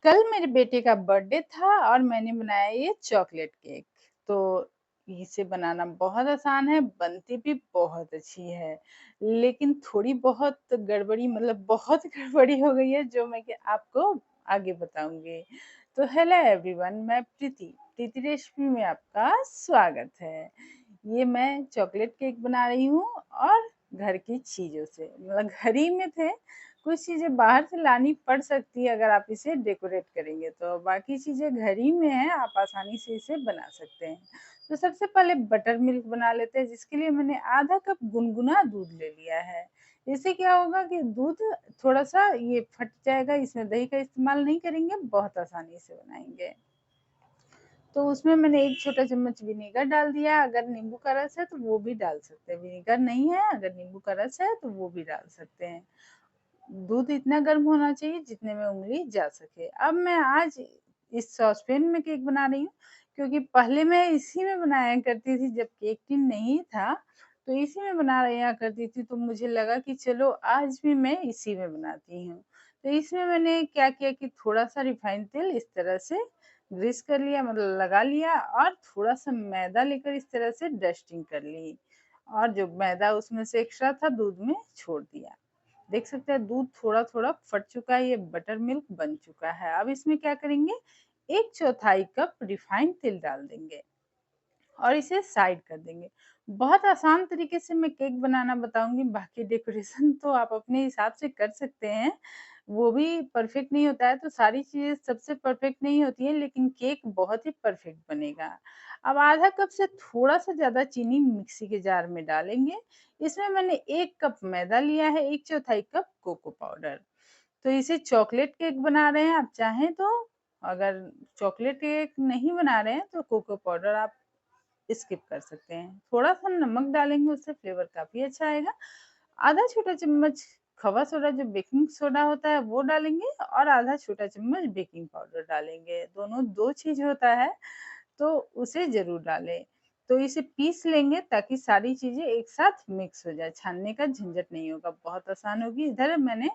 कल मेरे बेटे का बर्थडे था और मैंने बनाया ये चॉकलेट केक। तो इसे बनाना बहुत आसान है, बनती भी बहुत अच्छी है। लेकिन थोड़ी बहुत गड़बड़ी मतलब बहुत गड़बड़ी हो गई है जो मैं कि आपको आगे बताऊँगी। तो हेलो एवरीवन, मैं प्रीति। प्रीति रेसिपी में आपका स्वागत है। ये मैं चॉकलेट केक बना रही हूँ और घर की चीज़ों से मतलब घर ही में थे। कुछ चीज़ें बाहर से लानी पड़ सकती है अगर आप इसे डेकोरेट करेंगे तो, बाकी चीज़ें घर ही में हैं, आप आसानी से इसे बना सकते हैं। तो सबसे पहले बटर मिल्क बना लेते हैं, जिसके लिए मैंने आधा कप गुनगुना दूध ले लिया है। इससे क्या होगा कि दूध थोड़ा-सा ये फट जाएगा, इसमें दही का इस्तेमाल नहीं करेंगे, बहुत आसानी से बनाएँगे। तो उसमें मैंने 1 छोटा चम्मच विनेगर डाल दिया, अगर नींबू का रस है तो वो भी डाल सकते हैं, विनेगर नहीं है अगर नींबू का रस है तो वो भी डाल सकते हैं। दूध इतना गर्म होना चाहिए जितने में उँगली जा सके। अब मैं आज इस सॉसपैन में केक बना रही हूँ, क्योंकि पहले मैं इसी में बनाया करती थी जब केक टिन नहीं था, तो इसी में बना लिया करती थी, तो मुझे लगा कि चलो आज भी मैं इसी में बनाती हूँ। तो इसमें मैंने क्या किया कि थोड़ा-सा रिफाइंड तेल इस तरह से ग्रीस कर लिया, मतलब लगा लिया, और थोड़ा-सा मैदा लेकर इस तरह से डस्टिंग कर ली, और जो मैदा उसमें से एक्स्ट्रा था दूध में छोड़ दिया। देख सकते हैं दूध थोड़ा-थोड़ा फट चुका है, ये बटर मिल्क बन चुका है। अब इसमें क्या करेंगे, 1/4 कप रिफाइंड तेल डाल देंगे और इसे साइड कर देंगे। बहुत आसान तरीके से मैं केक बनाना बताऊँगी, बाकी डेकोरेशन तो आप अपने हिसाब से कर सकते हैं। वो भी परफेक्ट नहीं होता है, तो सारी चीज़ें सबसे परफेक्ट नहीं होती हैं, लेकिन केक बहुत ही परफेक्ट बनेगा। अब आधा कप से थोड़ा-सा ज़्यादा चीनी मिक्सी के जार में डालेंगे। इसमें मैंने 1 कप मैदा लिया है, 1/4 कप कोको पाउडर। तो इसे चॉकलेट केक बना रहे हैं, आप चाहें तो अगर चॉकलेट केक नहीं बना रहे हैं, तो कोको पाउडर आप स्किप कर सकते हैं। थोड़ा-सा नमक डालेंगे, उससे फ्लेवर काफ़ी अच्छा आएगा। आधा छोटा चम्मच खवा सोडा जो बेकिंग सोडा होता है वो डालेंगे, और आधा छोटा चम्मच बेकिंग पाउडर डालेंगे। दोनों 2 चीज़ होता है, तो उसे ज़रूर डालें। तो इसे पीस लेंगे ताकि सारी चीज़ें एक साथ मिक्स हो जाए, छानने का झंझट नहीं होगा, बहुत आसान होगी। इधर मैंने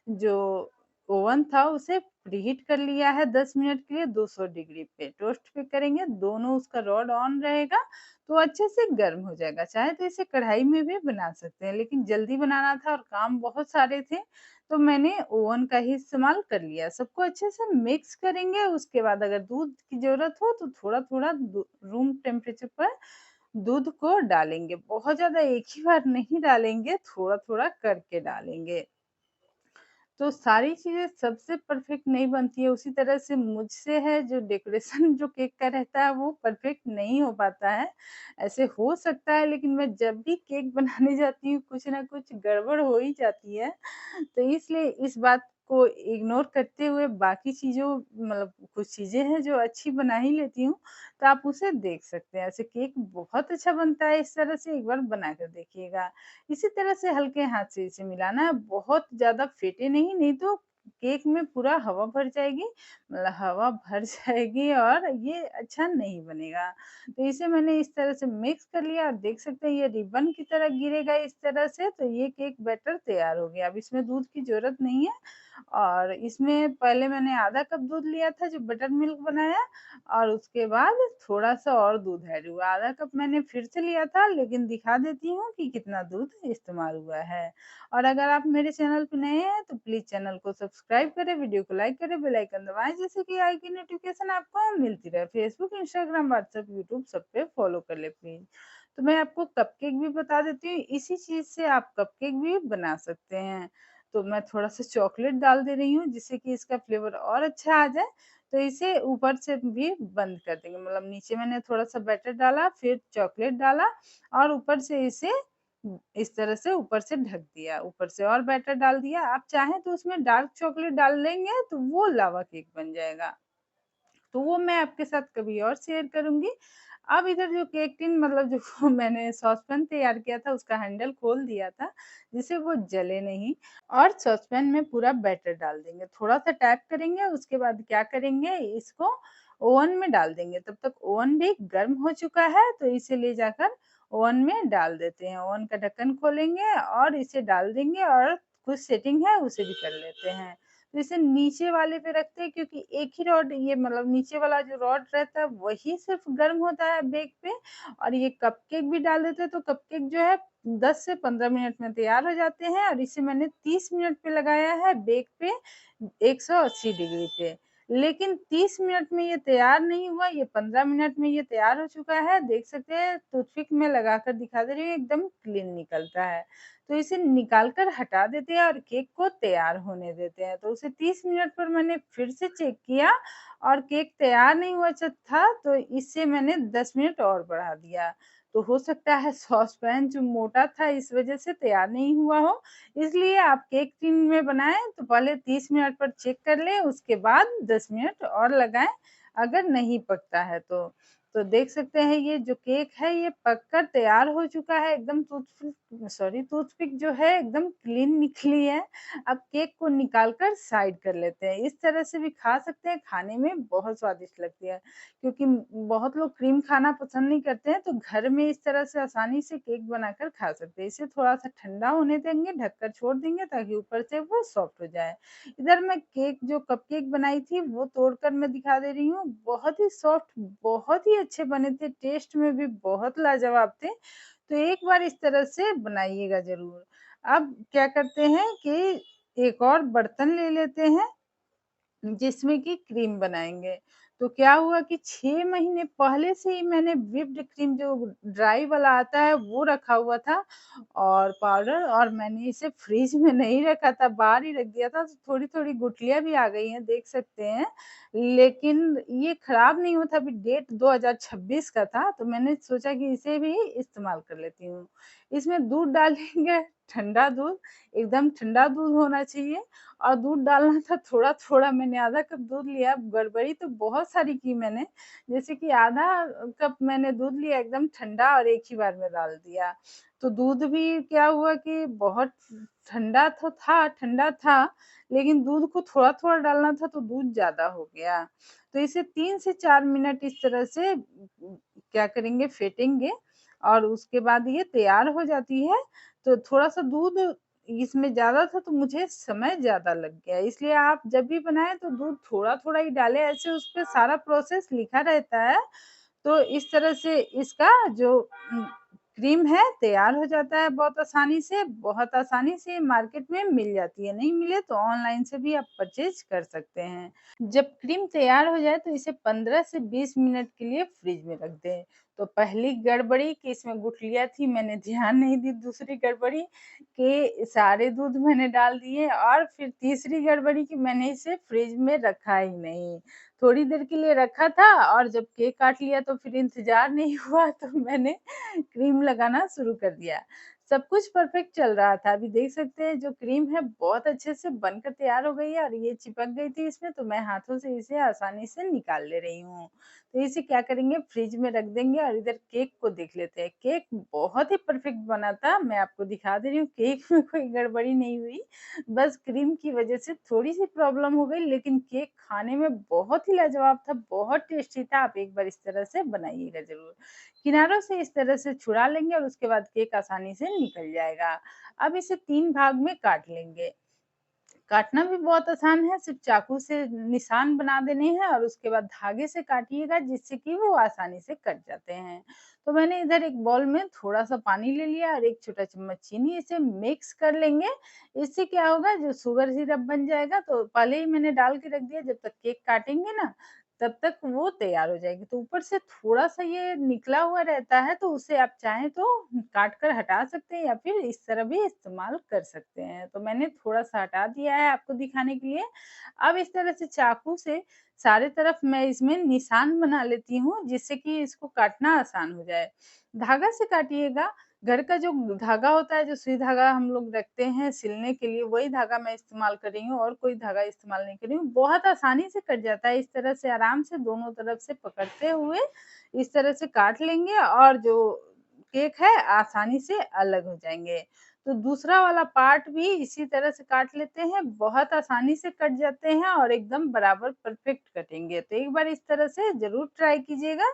जो ओवन था उसे प्रीहीट कर लिया है 10 मिनट के लिए 200 डिग्री पे, टोस्ट पे करेंगे, दोनों उसका रॉड ऑन रहेगा, तो अच्छे से गर्म हो जाएगा। चाहे तो इसे कढ़ाई में भी बना सकते हैं, लेकिन जल्दी बनाना था और काम बहुत सारे थे, तो मैंने ओवन का ही इस्तेमाल कर लिया। सबको अच्छे से मिक्स करेंगे, उसके बाद अगर दूध की ज़रूरत हो तो थोड़ा-थोड़ा रूम टेम्परेचर पर दूध को डालेंगे। बहुत ज़्यादा एक ही बार नहीं डालेंगे, थोड़ा-थोड़ा करके डालेंगे। तो सारी चीज़ें सबसे परफेक्ट नहीं बनती है, उसी तरह से मुझसे है जो डेकोरेशन जो केक का रहता है वो परफेक्ट नहीं हो पाता है। ऐसे हो सकता है, लेकिन मैं जब भी केक बनाने जाती हूँ कुछ न कुछ गड़बड़ हो ही जाती है। तो इसलिए इस बात को इग्नोर करते हुए बाकी चीज़ों मतलब कुछ चीज़ें हैं जो अच्छी बना ही लेती हूँ, तो आप उसे देख सकते हैं। ऐसे केक बहुत अच्छा बनता है, इस तरह से एक बार बना कर देखिएगा। इसी तरह से हल्के हाथ से इसे मिलाना है, बहुत ज़्यादा फेंटे नहीं, नहीं तो केक में पूरा हवा भर जाएगी, मतलब हवा भर जाएगी और ये अच्छा नहीं बनेगा। तो इसे मैंने इस तरह से मिक्स कर लिया, और देख सकते हैं ये रिबन की तरह गिरेगा इस तरह से, तो ये केक बैटर तैयार हो गया। अब इसमें दूध की ज़रूरत नहीं है, और इसमें पहले मैंने आधा कप दूध लिया था जो बटर मिल्क बनाया, और उसके बाद थोड़ा-सा और दूध ऐड हुआ। आधा कप मैंने फिर से लिया था, लेकिन दिखा देती हूँ कि कितना दूध इस्तेमाल हुआ है। और अगर आप मेरे चैनल पे नए हैं तो प्लीज़ चैनल को सब्सक्राइब करें, वीडियो को लाइक करें, बेल आइकन दबाएँ, जिससे कि आगे की नोटिफ़िकेशन आपको मिलती रहे। फेसबुक, इंस्टाग्राम, व्हाट्सएप, यूट्यूब सब पे फॉलो कर लें प्लीज़। तो मैं आपको कपकेक भी बता देती हूँ, इसी चीज़ से आप कपकेक भी बना सकते हैं। तो मैं थोड़ा-सा चॉकलेट डाल दे रही हूँ, जिससे कि इसका फ्लेवर और अच्छा आ जाए। तो इसे ऊपर से भी बंद कर देंगे, मतलब नीचे मैंने थोड़ा-सा बैटर डाला, फिर चॉकलेट डाला, और ऊपर से इसे इस तरह से ऊपर से ढक दिया, ऊपर से और बैटर डाल दिया। आप चाहें तो उसमें डार्क चॉकलेट डाल लेंगे तो वो लावा केक बन जाएगा। तो वो मैं आपके साथ कभी और शेयर करूँगी। अब इधर जो केक टिन मतलब जो मैंने सॉसपैन तैयार किया था उसका हैंडल खोल दिया था, जिससे वो जले नहीं, और सॉसपैन में पूरा बैटर डाल देंगे। थोड़ा-सा टैप करेंगे, उसके बाद क्या करेंगे, इसको ओवन में डाल देंगे। तब तक ओवन भी गर्म हो चुका है, तो इसे ले जाकर ओवन में डाल देते हैं। ओवन का ढक्कन खोलेंगे और इसे डाल देंगे, और कुछ सेटिंग है उसे भी कर लेते हैं। तो इसे नीचे वाले पे रखते हैं क्योंकि एक ही रॉड ये मतलब नीचे वाला जो रॉड रहता है वही सिर्फ़ गर्म होता है बेक पे और ये कपकेक भी डाल देते हैं तो कपकेक जो है 10 से 15 मिनट में तैयार हो जाते हैं और इसे मैंने 30 मिनट पे लगाया है बेक पे 180 डिग्री पे। लेकिन 30 मिनट में ये तैयार नहीं हुआ, ये 15 मिनट में ये तैयार हो चुका है। देख सकते हैं टूथपिक में लगाकर दिखा दे रही हूँ एकदम क्लीन निकलता है। तो इसे निकाल कर हटा देते हैं और केक को तैयार होने देते हैं। तो उसे 30 मिनट पर मैंने फिर से चेक किया और केक तैयार नहीं हुआ था तो इससे मैंने 10 मिनट और बढ़ा दिया। तो हो सकता है सॉसपैन जो मोटा था इस वज़ह से तैयार नहीं हुआ हो। इसलिए आप केक टिन में बनाएँ तो पहले 30 मिनट पर चेक कर लें, उसके बाद 10 मिनट और लगाएँ, अगर नहीं पकता है तो। तो देख सकते हैं ये जो केक है ये पक कर तैयार हो चुका है, एकदम टूथपिक जो है एकदम क्लीन निकली है। अब केक को निकाल कर साइड कर लेते हैं। इस तरह से भी खा सकते हैं, खाने में बहुत स्वादिष्ट लगती है। क्योंकि बहुत लोग क्रीम खाना पसंद नहीं करते हैं, तो घर में इस तरह से आसानी से केक बनाकर खा सकते हैं। इसे थोड़ा-सा ठंडा होने देंगे, ढककर छोड़ देंगे ताकि ऊपर से वो सॉफ्ट हो जाए। इधर मैं केक जो कपकेक बनाई थी, वो तोड़कर मैं दिखा दे रही हूँ। बहुत ही सॉफ्ट, बहुत ही अच्छे बने थे, टेस्ट में भी बहुत लाजवाब थे। तो एक बार इस तरह से बनाइएगा ज़रूर। अब क्या करते हैं कि एक और बर्तन ले लेते हैं जिसमें कि क्रीम बनाएँगे। तो क्या हुआ कि 6 महीने पहले से ही मैंने व्हिप्ड क्रीम जो ड्राई वाला आता है वो रखा हुआ था और पाउडर और मैंने इसे फ्रिज में नहीं रखा था, बाहर ही रख दिया था, तो थोड़ी-थोड़ी गुठलियाँ भी आ गई हैं, देख सकते हैं। लेकिन ये खराब नहीं हुआ था, अभी डेट 2026 का था, तो मैंने सोचा कि इसे भी इस्तेमाल कर लेती हूँ। इसमें दूध डालेंगे, ठंडा दूध, एकदम ठंडा दूध होना चाहिए और दूध डालना था थोड़ा-थोड़ा मैंने आधा कप दूध लिया, गड़बड़ी तो बहुत सारी की मैंने, जैसे कि आधा कप मैंने दूध लिया एकदम ठंडा और एक ही बार में डाल दिया। तो दूध भी क्या हुआ कि बहुत ठंडा था, लेकिन दूध को थोड़ा-थोड़ा डालना था तो दूध ज़्यादा हो गया। तो इसे 3 से 4 मिनट इस तरह से क्या करेंगे फेंटेंगे और उसके बाद ये तैयार हो जाती है, तो थोड़ा-सा दूध इसमें ज़्यादा था तो मुझे समय ज़्यादा लग गया, इसलिए आप जब भी बनाएँ तो दूध थोड़ा-थोड़ा ही डालें, ऐसे उसपे सारा प्रोसेस लिखा रहता है। तो इस तरह से इसका जो क्रीम है तैयार हो जाता है बहुत आसानी से मार्केट में मिल जाती है, नहीं मिले तो ऑनलाइन से भी आप परचेज़ कर सकते हैं। जब क्रीम तैयार हो जाए तो इसे 15 से 20 मिनट के लिए फ्रिज में रख दें। तो पहली गड़बड़ी कि इसमें गुठलियाँ थी मैंने ध्यान नहीं दी, दूसरी गड़बड़ी कि सारे दूध मैंने डाल दिए और फिर तीसरी गड़बड़ी कि मैंने इसे फ्रिज में रखा ही नहीं। थोड़ी देर के लिए रखा था और जब केक काट लिया तो फिर इंतज़ार नहीं हुआ तो मैंने क्रीम लगाना शुरू कर दिया। सब कुछ परफेक्ट चल रहा था। अभी देख सकते हैं जो क्रीम है बहुत अच्छे से बनकर तैयार हो गई है और ये चिपक गई थी इसमें तो मैं हाथों से इसे आसानी से निकाल ले रही हूँ। तो इसे क्या करेंगे फ्रिज में रख देंगे और इधर केक को देख लेते हैं। केक बहुत ही परफेक्ट बना था। मैं आपको दिखा दे रही हूँ केक में कोई गड़बड़ी नहीं हुई। बस क्रीम की वज़ह से थोड़ी-सी प्रॉब्लम हो गई लेकिन केक खाने में बहुत ही लाजवाब था, बहुत टेस्टी था। आप एक बार इस तरह से बनाइएगा ज़रूर। किनारों से इस तरह से छुड़ा लेंगे और उसके बाद केक आसानी से निकल जाएगा। अब इसे 3 भाग में काट लेंगे। काटना भी बहुत आसान है, सिर्फ़ चाकू से निशान बना देने हैं और उसके बाद धागे से काटिएगा जिससे कि वो आसानी से कट जाते हैं। तो मैंने इधर एक बाउल में थोड़ा-सा पानी ले लिया और 1 छोटा चम्मच चीनी इसे मिक्स कर लेंगे। इससे क्या होगा जो शुगर सिरप बन जाएगा तो पहले ही मैंने डाल के रख दिया जब तक केक काटेंगे ना तब तक वो तैयार हो जाएगी। तो ऊपर से थोड़ा-सा ये निकला हुआ रहता है तो उसे आप चाहें तो काट कर हटा सकते हैं या फिर इस तरह भी इस्तेमाल कर सकते हैं। तो मैंने थोड़ा-सा हटा दिया है आपको दिखाने के लिए। अब इस तरह से चाकू से सारे तरफ मैं इसमें निशान बना लेती हूँ जिससे कि इसको काटना आसान हो जाए। धागा से काटिएगा, घर का जो धागा होता है, जो सुई धागा हम लोग रखते हैं सिलने के लिए, वही धागा मैं इस्तेमाल कर रही हूँ और कोई धागा इस्तेमाल नहीं कर रही हूँ। बहुत आसानी से कट जाता है, इस तरह से आराम से दोनों तरफ से पकड़ते हुए इस तरह से काट लेंगे और जो केक है आसानी से अलग हो जाएँगे। तो दूसरा वाला पार्ट भी इसी तरह से काट लेते हैं, बहुत आसानी से कट जाते हैं और एकदम बराबर परफेक्ट कटेंगे। तो एक बार इस तरह से ज़रूर ट्राई कीजिएगा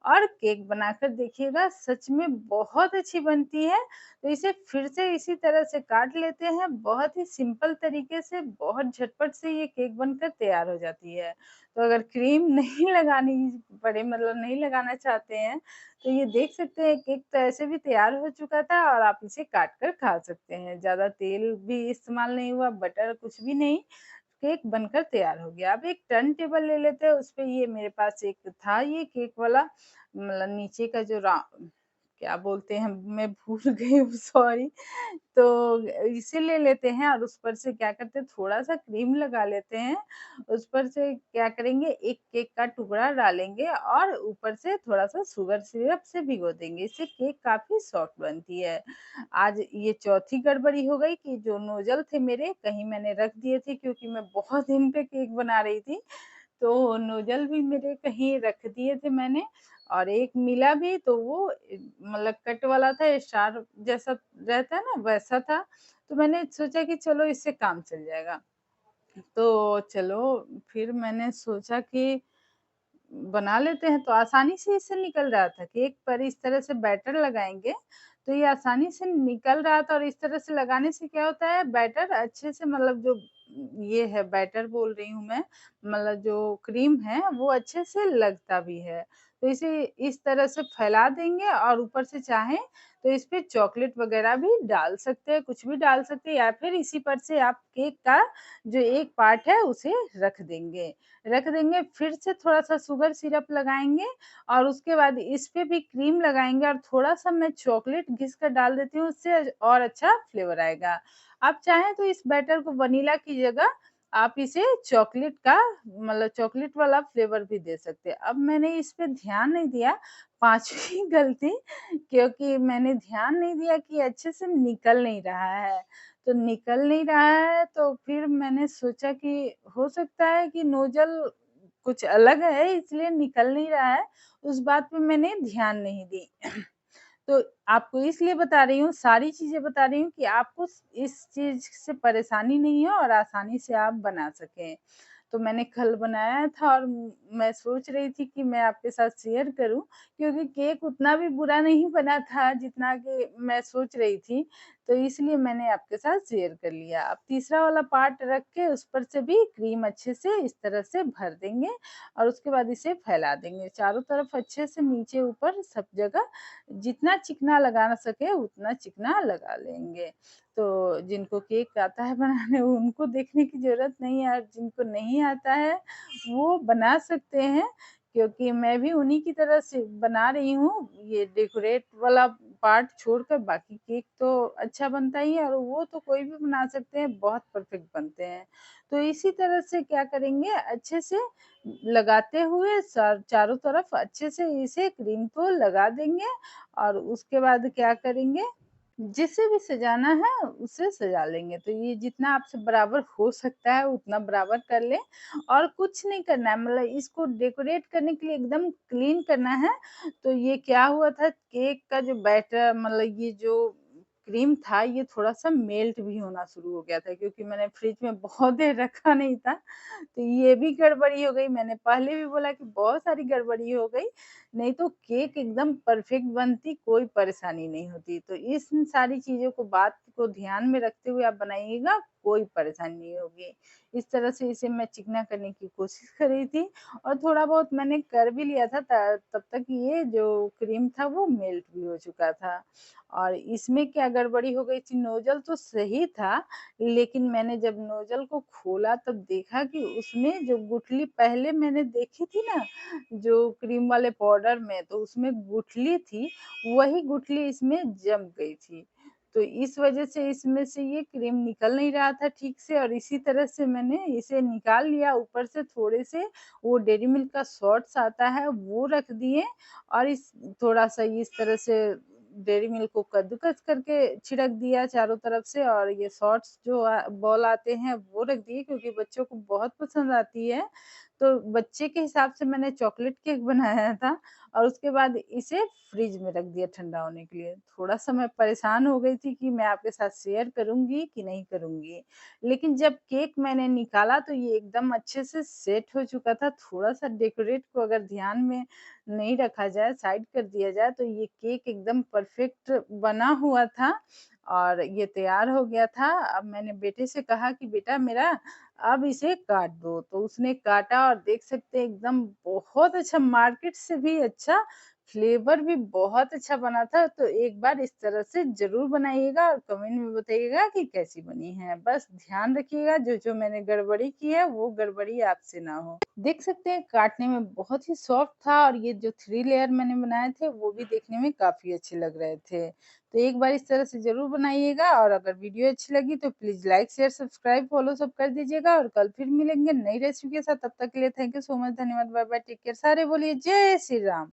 और केक बनाकर देखिएगा, सच में बहुत अच्छी बनती है। तो इसे फिर से इसी तरह से काट लेते हैं, बहुत ही सिंपल तरीके से, बहुत झटपट से ये केक बनकर तैयार हो जाती है। तो अगर क्रीम नहीं लगानी पड़े मतलब नहीं लगाना चाहते हैं, तो ये देख सकते हैं केक तो ऐसे भी तैयार हो चुका था और आप इसे काट कर खा सकते हैं। ज़्यादा तेल भी इस्तेमाल नहीं हुआ, बटर कुछ भी नहीं, केक बनकर तैयार हो गया। अब एक टर्न टेबल ले लेते हैं, उसपे ये मेरे पास एक था ये केक वाला मतलब नीचे का जो क्या बोलते हैं मैं भूल गई हूँ सॉरी। तो इसे ले लेते हैं और उस पर से क्या करते हैं थोड़ा-सा क्रीम लगा लेते हैं। उस पर से क्या करेंगे एक केक का टुकड़ा डालेंगे और ऊपर से थोड़ा-सा शुगर सिरप से भिगो देंगे। इससे केक काफ़ी सॉफ्ट बनती है। आज ये चौथी गड़बड़ी हो गई कि जो नोज़ल थे मेरे कहीं मैंने रख दिए थे क्योंकि मैं बहुत दिन पे केक बना रही थी। तो नोज़ल भी मेरे कहीं रख दिए थे मैंने और एक मिला भी तो वो मतलब कट वाला था, स्टार जैसा रहता है ना वैसा था। तो मैंने सोचा कि चलो इससे काम चल जाएगा। तो चलो फिर मैंने सोचा कि बना लेते हैं, तो आसानी से इससे निकल रहा था। केक पर इस तरह से बैटर लगाएँगे, तो ये आसानी से निकल रहा था और इस तरह से लगाने से क्या होता है बैटर अच्छे से मतलब जो ये है बैटर बोल रही हूँ मैं, मतलब जो क्रीम है वो अच्छे से लगता भी है। तो इसे इस तरह से फैला देंगे और ऊपर से चाहें तो इस पे चॉकलेट वगैरह भी डाल सकते हैं, कुछ भी डाल सकते हैं या फिर इसी पर से आप केक का जो एक पार्ट है उसे रख देंगे, फिर से थोड़ा-सा शुगर सिरप लगाएँगे और उसके बाद इस पे भी क्रीम लगाएँगे और थोड़ा-सा मैं चॉकलेट घिस कर डाल देती हूँ, उससे और अच्छा फ्लेवर आएगा। आप चाहें तो इस बैटर को वनीला की जगह आप इसे चॉकलेट का मतलब चॉकलेट वाला फ्लेवर भी दे सकते हैं। अब मैंने इस पे ध्यान नहीं दिया, 5वीं गलती क्योंकि मैंने ध्यान नहीं दिया कि अच्छे से निकल नहीं रहा है। तो निकल नहीं रहा है तो फिर मैंने सोचा कि हो सकता है कि नोज़ल कुछ अलग है इसलिए निकल नहीं रहा है, उस बात पे मैंने ध्यान नहीं दी। तो आपको इसलिए बता रही हूँ, सारी चीज़ें बता रही हूँ कि आपको इस चीज़ से परेशानी नहीं हो और आसानी से आप बना सकें। तो मैंने कल बनाया था और मैं सोच रही थी कि मैं आपके साथ शेयर करूँ क्योंकि केक उतना भी बुरा नहीं बना था जितना कि मैं सोच रही थी, तो इसलिए मैंने आपके साथ शेयर कर लिया। अब तीसरा वाला पार्ट रख के उस पर से भी क्रीम अच्छे से इस तरह से भर देंगे और उसके बाद इसे फैला देंगे। चारों तरफ अच्छे से नीचे-ऊपर सब जगह जितना चिकना लगा सके उतना चिकना लगा लेंगे। तो जिनको केक आता है बनाने उनको देखने की ज़रूरत नहीं है और जिनको नहीं आता है वो बना सकते हैं क्योंकि मैं भी उन्हीं की तरह से बना रही हूँ। ये डेकोरेट वाला पार्ट छोड़कर बाकी केक तो अच्छा बनता ही है और वो तो कोई भी बना सकते हैं, बहुत परफेक्ट बनते हैं। तो इसी तरह से क्या करेंगे अच्छे से लगाते हुए चारों तरफ अच्छे से इसे क्रीम को लगा देंगे और उसके बाद क्या करेंगे, जिसे भी सजाना है उसे सजा लेंगे। तो ये जितना आपसे बराबर हो सकता है उतना बराबर कर लें और कुछ नहीं करना है मतलब इसको डेकोरेट करने के लिए एकदम क्लीन करना है। तो ये क्या हुआ था केक का जो बैटर मतलब ये जो क्रीम था ये थोड़ा-सा मेल्ट भी होना शुरू हो गया था क्योंकि मैंने फ्रिज में बहुत देर रखा नहीं था। तो ये भी गड़बड़ी हो गई। मैंने पहले भी बोला कि बहुत सारी गड़बड़ी हो गई, नहीं तो केक एकदम परफेक्ट बनती, कोई परेशानी नहीं होती। तो इस सारी चीज़ों को बात को ध्यान में रखते हुए आप बनाइएगा, कोई परेशानी नहीं होगी। इस तरह से इसे मैं चिकना करने की कोशिश कर रही थी और थोड़ा बहुत मैंने कर भी लिया था त तब तक ये जो क्रीम था वो मेल्ट भी हो चुका था। और इसमें क्या गड़बड़ी हो गई थी, नोज़ल तो सही था, लेकिन मैंने जब नोज़ल को खोला तब देखा कि उसमें जो गुठली पहले मैंने देखी थी ना, जो क्रीम वाले पाउडर में, तो उसमें गुठली थी, वही गुठली इसमें जम गई थी। तो इस वज़ह से इसमें से ये क्रीम निकल नहीं रहा था ठीक से और इसी तरह से मैंने इसे निकाल लिया। ऊपर से थोड़े से वो डेयरी मिल्क का सॉट्स आता है, वो रख दिए और इस थोड़ा-सा इस तरह से डेयरी मिल्क को कद्दूकस करके छिड़क दिया चारों तरफ से और ये सॉट्स जो बॉल आते हैं वो रख दिए क्योंकि बच्चों को बहुत पसंद आती है। तो बच्चे के हिसाब से मैंने चॉकलेट केक बनाया था और उसके बाद इसे फ्रिज में रख दिया ठंडा होने के लिए। थोड़ा-सा मैं परेशान हो गई थी कि मैं आपके साथ शेयर करूँगी कि नहीं करूँगी। लेकिन जब केक मैंने निकाला तो ये एकदम अच्छे से सेट हो चुका था। थोड़ा-सा डेकोरेट को अगर ध्यान में नहीं रखा जाए, साइड कर दिया जाए तो ये केक एकदम परफेक्ट बना हुआ था और ये तैयार हो गया था। अब मैंने बेटे से कहा कि बेटा मेरा अब इसे काट दो, तो उसने काटा और देख सकते हैं एकदम बहुत अच्छा मार्केट से भी अच्छा, फ्लेवर भी बहुत अच्छा बना था। तो एक बार इस तरह से ज़रूर बनाइएगा और कमेंट में बताइएगा कि कैसी बनी है। बस ध्यान रखिएगा जो-जो मैंने गड़बड़ी की है वो गड़बड़ी आपसे ना हो। देख सकते हैं काटने में बहुत ही सॉफ्ट था और ये जो 3 लेयर मैंने बनाए थे वो भी देखने में काफ़ी अच्छे लग रहे थे। तो एक बार इस तरह से ज़रूर बनाइएगा और अगर वीडियो अच्छी लगी तो please like, share, subscribe, follow सब कर दीजिएगा और कल फिर मिलेंगे नई रेसिपी के साथ। तब तक के लिए थैंक यू सो मच, धन्यवाद, बाय बाय, टेक केयर। सारे बोलिए जय श्री राम।